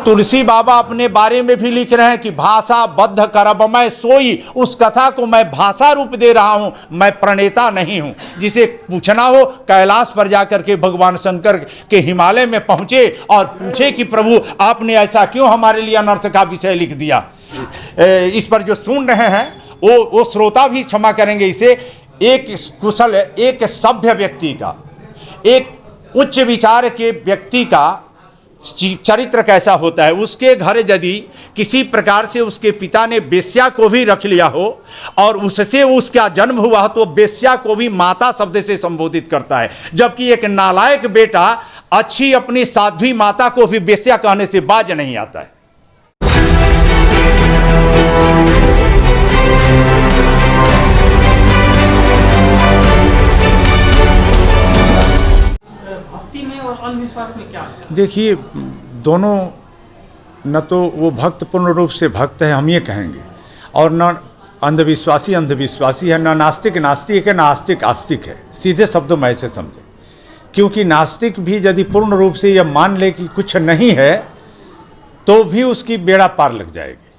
तुलसी बाबा अपने बारे में भी लिख रहे हैं कि भाषा बद्ध करब मैं सोई, उस कथा को मैं भाषा रूप दे रहा हूं, मैं प्रणेता नहीं हूं। जिसे पूछना हो कैलाश पर जाकर के भगवान शंकर के हिमालय में पहुंचे और पूछे कि प्रभु आपने ऐसा क्यों हमारे लिए अनर्थ का विषय लिख दिया। इस पर जो सुन रहे हैं वो श्रोता भी क्षमा करेंगे इसे। एक कुशल, एक सभ्य व्यक्ति का, एक उच्च विचार के व्यक्ति का चरित्र कैसा होता है। उसके घर यदि किसी प्रकार से उसके पिता ने बेश्या को भी रख लिया हो और उससे उसका जन्म हुआ तो बेश्या को भी माता शब्द से संबोधित करता है, जबकि एक नालायक बेटा अच्छी अपनी साध्वी माता को भी बेश्या कहने से बाज नहीं आता है। अंधविश्वास में क्या है? देखिए, दोनों, न तो वो भक्त पूर्ण रूप से भक्त है, हम ये कहेंगे, और न अंधविश्वासी अंधविश्वासी है, न नास्तिक नास्तिक है, न आस्तिक आस्तिक है। सीधे शब्दों में ऐसे समझे, क्योंकि नास्तिक भी यदि पूर्ण रूप से यह मान ले कि कुछ नहीं है तो भी उसकी बेड़ा पार लग जाएगी।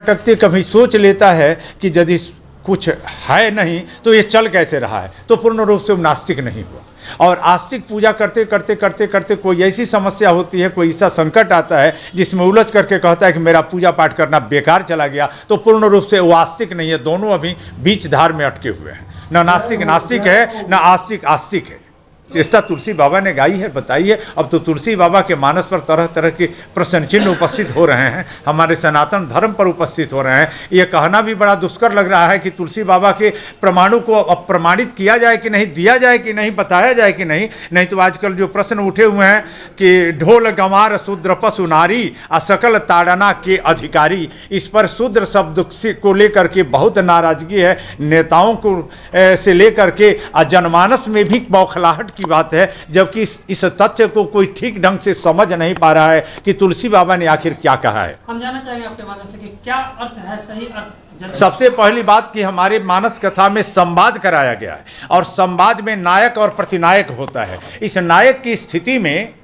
भटकते कभी सोच लेता है कि यदि कुछ है नहीं तो ये चल कैसे रहा है, तो पूर्ण रूप से वो नास्तिक नहीं हुआ। और आस्तिक पूजा करते करते करते करते कोई ऐसी समस्या होती है, कोई ऐसा संकट आता है जिसमें उलझ करके कहता है कि मेरा पूजा पाठ करना बेकार चला गया, तो पूर्ण रूप से वो आस्तिक नहीं है। दोनों अभी बीच धार में अटके हुए हैं, न नास्तिक नास्तिक है, न आस्तिक आस्तिक है। चेष्टा तुलसी बाबा ने गाई है, बताई है। अब तो तुलसी बाबा के मानस पर तरह तरह के प्रश्न चिन्ह उपस्थित हो रहे हैं, हमारे सनातन धर्म पर उपस्थित हो रहे हैं। ये कहना भी बड़ा दुष्कर लग रहा है कि तुलसी बाबा के प्रमाणु को अप्रमाणित किया जाए कि नहीं, दिया जाए कि नहीं, बताया जाए कि नहीं। नहीं तो आजकल जो प्रश्न उठे हुए हैं कि ढोल गंवार शूद्र पशु नारी असकल ताड़ना के अधिकारी, इस पर शूद्र शब्द को लेकर के बहुत नाराजगी है नेताओं को से लेकर के जनमानस में भी बौखलाहट की बात है, जबकि इस तथ्य को कोई ठीक ढंग से समझ नहीं पा रहा है कि तुलसी बाबा ने आखिर क्या कहा है। हम जानना चाहेंगे आपके माध्यम से कि क्या अर्थ है, सही अर्थ। सबसे पहली बात कि हमारे मानस कथा में संवाद कराया गया है और संवाद में नायक और प्रतिनायक होता है। इस नायक की स्थिति में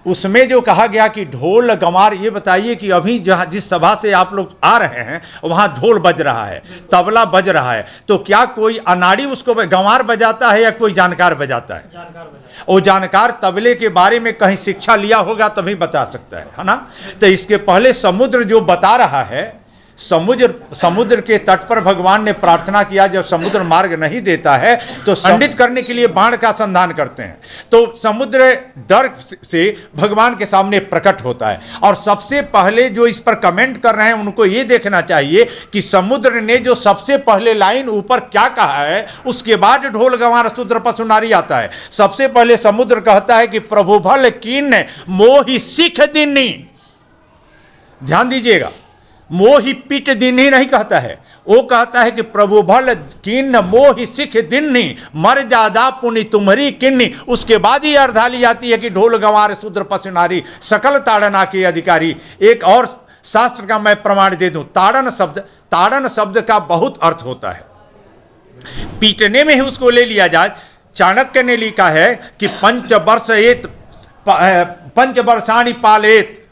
उसमें जो कहा गया कि ढोल गंवार, ये बताइए कि अभी जहाँ जिस सभा से आप लोग आ रहे हैं वहाँ ढोल बज रहा है, तबला बज रहा है, तो क्या कोई अनाड़ी उसको गंवार बजाता है या कोई जानकार बजाता है? जानकार बजाता है। वो जानकार तबले के बारे में कहीं शिक्षा लिया होगा तभी बता सकता है ना। तो इसके पहले समुद्र जो बता रहा है, समुद्र के तट पर भगवान ने प्रार्थना किया, जब समुद्र मार्ग नहीं देता है तो खंडित करने के लिए बाण का संधान करते हैं, तो समुद्र डर से भगवान के सामने प्रकट होता है। और सबसे पहले जो इस पर कमेंट कर रहे हैं उनको ये देखना चाहिए कि समुद्र ने जो सबसे पहले लाइन ऊपर क्या कहा है, उसके बाद ढोल गंवार शूद्र पशु नारी आता है। सबसे पहले समुद्र कहता है कि प्रभु भल कीन मोहि सिख दिन्नी, ध्यान दीजिएगा, मोहि पीट दिन्नी नहीं कहता है, वो कहता है कि प्रभु भल कीन मोहि सिख दिन्नी मर्यादा पुनि तुम्हारी किन्नी। उसके बाद ही अर्धाली आती है कि ढोल गंवार शूद्र पशु नारी सकल ताड़ना के अधिकारी। एक और शास्त्र का मैं प्रमाण दे दूं, ताड़न शब्द का बहुत अर्थ होता है, पीटने में ही उसको ले लिया जाए। चाणक्य ने लिखा है कि पंच वर्षाणि पालेत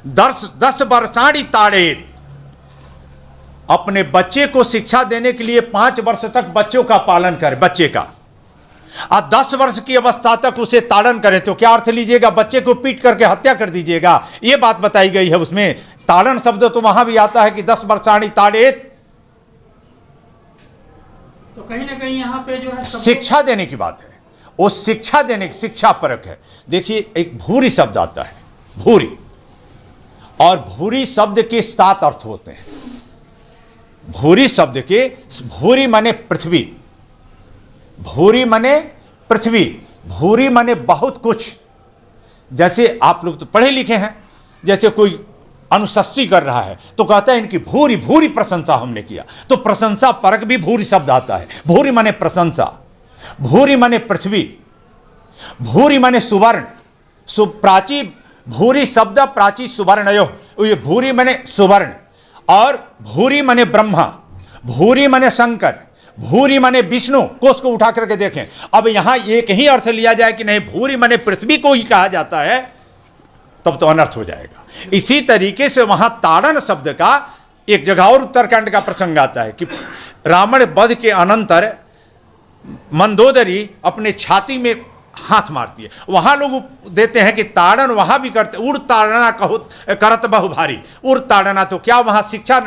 10 वर्षाणि ताड़ेत। अपने बच्चे को शिक्षा देने के लिए 5 वर्ष तक बच्चों का पालन करें, बच्चे का, और 10 वर्ष की अवस्था तक उसे ताड़न करें। तो क्या अर्थ लीजिएगा? बच्चे को पीट करके हत्या कर दीजिएगा, ये बात बताई गई है उसमें। ताड़न शब्द तो वहां भी आता है कि 10 वर्षाणि ताड़ेत, तो कहीं ना कहीं यहाँ पे जो है शिक्षा देने की बात है। वो शिक्षा देने की, शिक्षा परक है। देखिए, एक भूरी शब्द आता है, भूरी, और भूरी शब्द के 7 अर्थ होते हैं। भूरी शब्द के, भूरी माने पृथ्वी, भूरी माने पृथ्वी, भूरी माने बहुत कुछ। जैसे आप लोग तो पढ़े लिखे हैं, जैसे कोई अनुशस्ती कर रहा है तो कहता है इनकी भूरी भूरी प्रशंसा हमने किया, तो प्रशंसा परक भी भूरी शब्द आता है। भूरी माने प्रशंसा, भूरी माने पृथ्वी, भूरी माने सुवर्ण, प्राची भूरी शब्द प्राची सुवर्णयो, ये भूरी माने सुवर्ण, और भूरी माने ब्रह्मा, भूरी माने शंकर, भूरी माने विष्णु। कोष को उठा करके देखें। अब यहां एक ही अर्थ लिया जाए कि नहीं, भूरी माने पृथ्वी को ही कहा जाता है, तब तो अनर्थ हो जाएगा। इसी तरीके से वहां ताड़न शब्द का एक जगह और उत्तरकांड का प्रसंग आता है कि रावण वध के अनंतर मंदोदरी अपने छाती में हाथ मारती है। वहां लोग देते हैं कि ताड़न वहां भी करते, उड़ ताड़ना कहो करत बहु भारी, उड़ ताड़ना। तो क्या वहां शिक्षा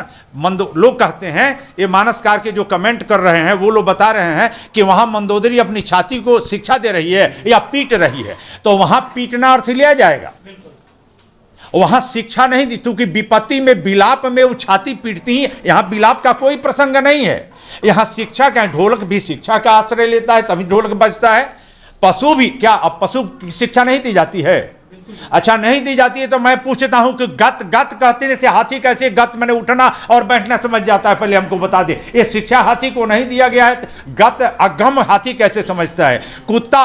लोग कहते हैं, ये मानसकार के जो कमेंट कर रहे हैं वो लोग बता रहे हैं कि वहां मंदोदरी अपनी छाती को शिक्षा दे रही है या पीट रही है, तो वहां पीटना अर्थ लिया जाएगा, वहां शिक्षा नहीं दी। क्योंकि विपत्ति में विलाप में वो छाती पीटती ही, यहां विलाप का कोई प्रसंग नहीं है, यहां शिक्षा का। ढोलक भी शिक्षा का आश्रय लेता है तभी ढोलक बजता है। पशु भी, क्या अब पशु की शिक्षा नहीं दी जाती है? अच्छा नहीं दी जाती है तो मैं पूछता हूं कि गत गत कहते जैसे हाथी कैसे गत मैंने उठना और बैठना समझ जाता है, पहले हमको बता दे। ये शिक्षा हाथी को नहीं दिया गया है। गत अगम हाथी कैसे समझता है? कुत्ता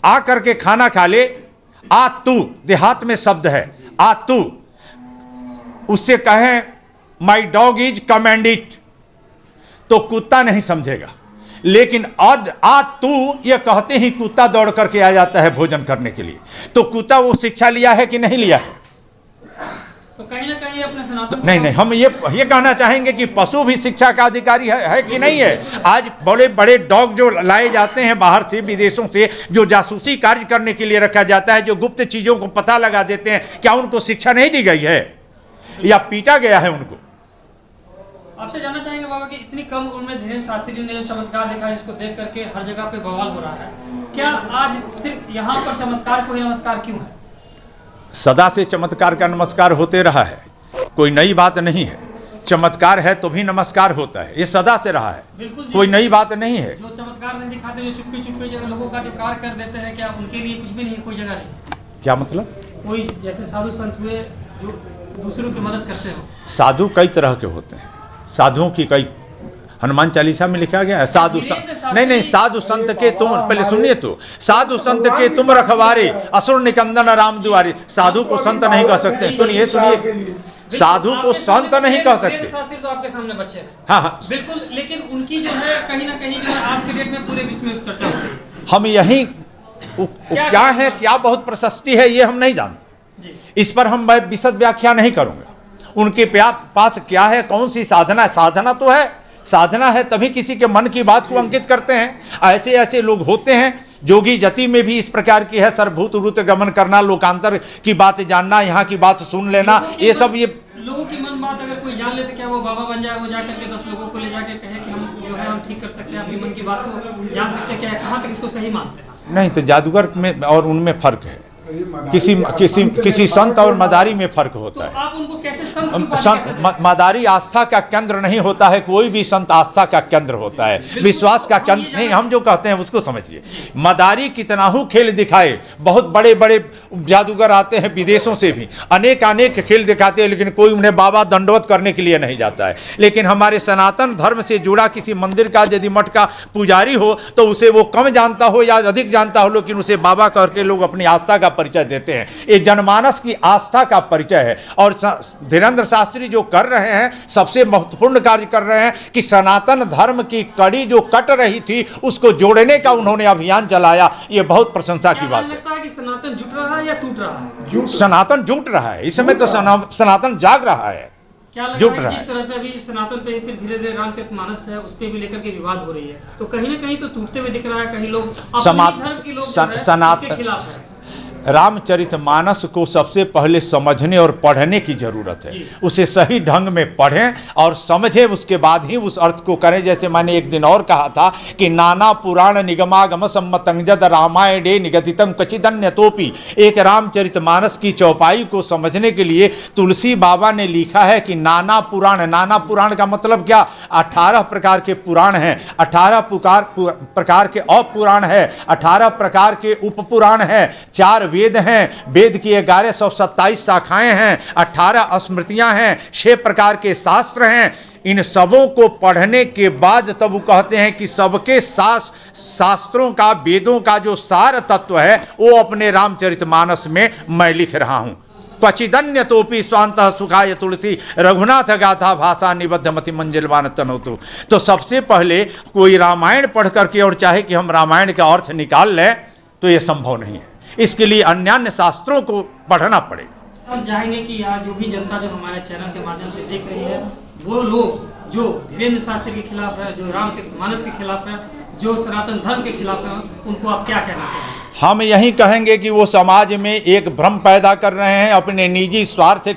आ करके खाना खा ले, आ तू देहात में शब्द है, आ तू, उससे कहें माई डॉग इज कमेंडिट तो कुत्ता नहीं समझेगा, लेकिन आ तू ये कहते ही कुत्ता दौड़ करके आ जाता है भोजन करने के लिए। तो कुत्ता वो शिक्षा लिया है कि नहीं लिया है? तो कहीं ना कहीं अपने सनातन नहीं, हम ये कहना चाहेंगे कि पशु भी शिक्षा का अधिकारी है कि नहीं है? आज बड़े बड़े डॉग जो लाए जाते हैं बाहर से, विदेशों से, जो जासूसी कार्य करने के लिए रखा जाता है, जो गुप्त चीजों को पता लगा देते हैं, क्या उनको शिक्षा नहीं दी गई है या पीटा गया है उनको? आपसे जानना चाहेंगे बाबा कि इतनी कम उम्र में धीरेन्द्र शास्त्री जी ने जो चमत्कार देखा है, जिसको देख करके हर जगह पे बवाल हो रहा है, क्या आज सिर्फ यहाँ पर चमत्कार को ही नमस्कार क्यों है? सदा से चमत्कार का नमस्कार होते रहा है, कोई नई बात नहीं है। चमत्कार है तो भी नमस्कार होता है, ये सदा से रहा है, कोई नई बात नहीं है। जो चमत्कार नहीं दिखाते, जो चुप्पी चुप्पी जो लोगों का जो कार्य कर देते हैं, क्या उनके लिए कुछ भी नहीं, कोई जगह नहीं? क्या मतलब? कोई जैसे साधु संत हुए जो दूसरों की मदद करते हो। साधु कई तरह के होते हैं, साधुओं की कई, हनुमान चालीसा में लिखा गया है साधु संत, नहीं, साधु संत के तुम, पहले सुनिए तो, साधु संत के तुम रखवारे, असुर निकंदन राम दुआरे। साधु को संत नहीं कह सकते, सुनिए, साधु को संत नहीं कह सकते। शास्त्री तो आपके सामने बच्चे हैं, हाँ बिल्कुल, लेकिन उनकी जो है कहीं ना कहीं जो है आज के डेट में पूरे विश्व में चर्चा हो रही है। हम यही क्या है, क्या बहुत प्रशस्ति है, ये हम नहीं जानते, इस पर हम विशद व्याख्या नहीं करूंगा। उनके पास क्या है, कौन सी साधना है? साधना तो है, साधना है तभी किसी के मन की बात को अंकित करते हैं। ऐसे ऐसे लोग होते हैं, जोगी जति में भी इस प्रकार की है, सर्वभूत रूत गमन करना, लोकांतर की बात जानना, यहाँ की बात सुन लेना, ये सब, ये लोगों की मन बात अगर कोई जान ले तो क्या वो बाबा बन जाए? वो जाकर के 10 लोगों को ले जाके कहे कि हम जो है हम ठीक कर सकते हैं, अपनी मन की बात को जान सकते हैं, क्या कहाँ तक इसको सही मानते हैं? नहीं, तो जादूगर में और उनमें फर्क है, किसी संत और मदारी में फर्क होता है। तो आप उनको कैसे संत मदारी आस्था का केंद्र नहीं होता है, कोई भी संत आस्था का केंद्र होता है, विश्वास का केंद्र नहीं। हम जो कहते हैं उसको समझिए। मदारी कितना ही खेल दिखाए, बहुत बड़े बड़े जादूगर आते हैं विदेशों से भी, अनेक खेल दिखाते हैं, लेकिन कोई उन्हें बाबा दंडवत करने के लिए नहीं जाता है। लेकिन हमारे सनातन धर्म से जुड़ा किसी मंदिर का यदि मठ का पुजारी हो तो उसे वो कम जानता हो या अधिक जानता हो, लेकिन उसे बाबा करके लोग अपनी आस्था का परिचय देते हैं। ये जनमानस की आस्था का परिचय है। और धीरेन्द्र शास्त्री जो कर रहे हैं, सबसे महत्वपूर्ण कार्य कर रहे हैं कि सनातन धर्म की कड़ी जो कट रही थी उसको जोड़ने का उन्होंने अभियान चलाया। ये बहुत प्रशंसा की बात है। लगता है कि सनातन जुट रहा है या टूट रहा है? सनातन जुट रहा है, इस समय तो सनातन जाग रहा है, क्या लगता जुट है रहा जिस तरह से अभी सनातन पे फिर धीरे धीरे रामचरितमानस है उस पे भी लेकर के विवाद हो रही है, तो कहीं ना कहीं तो टूटते हुए दिख रहा है। कहीं लोग सनातन रामचरितमानस को सबसे पहले समझने और पढ़ने की जरूरत है। उसे सही ढंग में पढ़ें और समझें, उसके बाद ही उस अर्थ को करें। जैसे मैंने एक दिन और कहा था कि नाना पुराण निगमागम सम्मतं यद रामायणे निगदितं क्वचिदन्यतोपि। एक रामचरितमानस की चौपाई को समझने के लिए तुलसी बाबा ने लिखा है कि नाना पुराण का मतलब क्या? 18 प्रकार के पुराण हैं, 18 प्रकार के अपुराण है, 18 प्रकार के उपपुराण है, 4 वेद हैं, वेद की 1127 शाखाएं हैं, 18 स्मृतियां हैं, 6 प्रकार के शास्त्र हैं। इन सबों को पढ़ने के बाद तब वो कहते हैं कि सबके शास्त्रों का, वेदों का जो सार तत्व है वो अपने रामचरितमानस में मैं लिख रहा हूं। क्वचिदन्य तोपि स्वांतः सुखाय तुलसी रघुनाथ गाथा भाषा निबद्ध मति मंजिलवान तनोतु। तो सबसे पहले कोई रामायण पढ़ करके और चाहे कि हम रामायण का अर्थ निकाल लें तो ये संभव नहीं है। इसके लिए अन्यान्य शास्त्रों को पढ़ना पड़ेगा। हम चाहेंगे कि यहाँ जो भी जनता जो हमारे चैनल के माध्यम से देख रही है, वो लोग जो धीरेन्द्र शास्त्री के खिलाफ है, जो रामचरितमानस के खिलाफ है, जो सनातन धर्म के खिलाफ है, उनको आप क्या कहना चाहेंगे? हम यही कहेंगे कि वो समाज में एक भ्रम पैदा कर रहे हैं अपने निजी स्वार्थ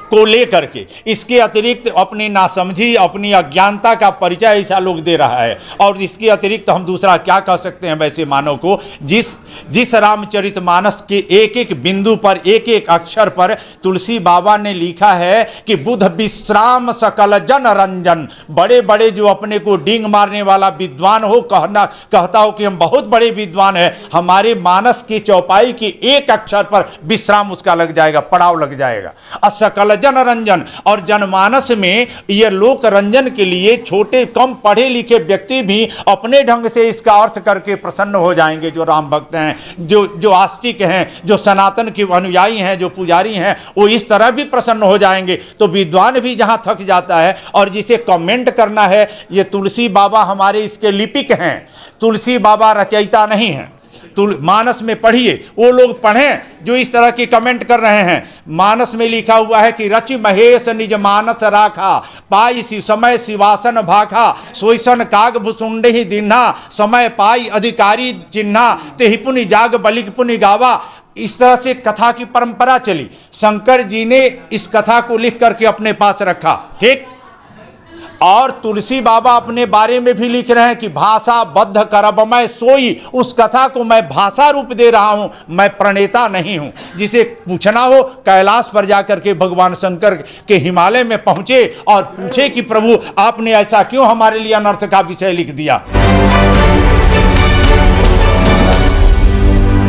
को लेकर के। इसके अतिरिक्त अपनी नासमझी, अपनी अज्ञानता का परिचय ऐसा लोग दे रहा है। और इसके अतिरिक्त हम दूसरा क्या कह सकते हैं वैसे मानव को, जिस रामचरितमानस के एक एक बिंदु पर, एक एक अक्षर पर तुलसी बाबा ने लिखा है कि बुध विश्राम सकल जन रंजन। बड़े बड़े जो अपने को डींग मारने वाला विद्वान हो, कहता हो कि हम बहुत बड़े विद्वान हैं, हमारे मानस की चौपाई की एक अक्षर पर विश्राम उसका लग जाएगा, पड़ाव लग जाएगा। असकल जन रंजन, और जनमानस में यह लोक रंजन के लिए छोटे कम पढ़े लिखे व्यक्ति भी अपने ढंग से इसका अर्थ करके प्रसन्न हो जाएंगे। जो राम भक्त हैं, जो आस्तिक हैं, जो सनातन के अनुयायी हैं, जो पुजारी हैं, वो इस तरह भी प्रसन्न हो जाएंगे। तो विद्वान भी जहां थक जाता है, और जिसे कमेंट करना है, ये तुलसी बाबा हमारे इसके लिपिक हैं, तुलसी बाबा रचयिता नहीं हैं। मानस में पढ़िए, वो लोग पढ़ें जो इस तरह की कमेंट कर रहे हैं। मानस में लिखा हुआ है कि रचि महेश निज मानस राखा, पाई समय शिवासन भाखा, सोईसन काग भुसुंड ही दिन्हा, समय पाई अधिकारी चिन्हा, तेहि पुनि जाग बलिक पुनि गावा। इस तरह से कथा की परंपरा चली। शंकर जी ने इस कथा को लिख करके अपने पास रखा, ठीक। और तुलसी बाबा अपने बारे में भी लिख रहे हैं कि भाषा बद्ध करब मैं सोई। उस कथा को मैं भाषा रूप दे रहा हूं, मैं प्रणेता नहीं हूं। जिसे पूछना हो कैलाश पर जाकर के भगवान शंकर के हिमालय में पहुंचे और पूछे कि प्रभु आपने ऐसा क्यों हमारे लिए अनर्थ का विषय लिख दिया।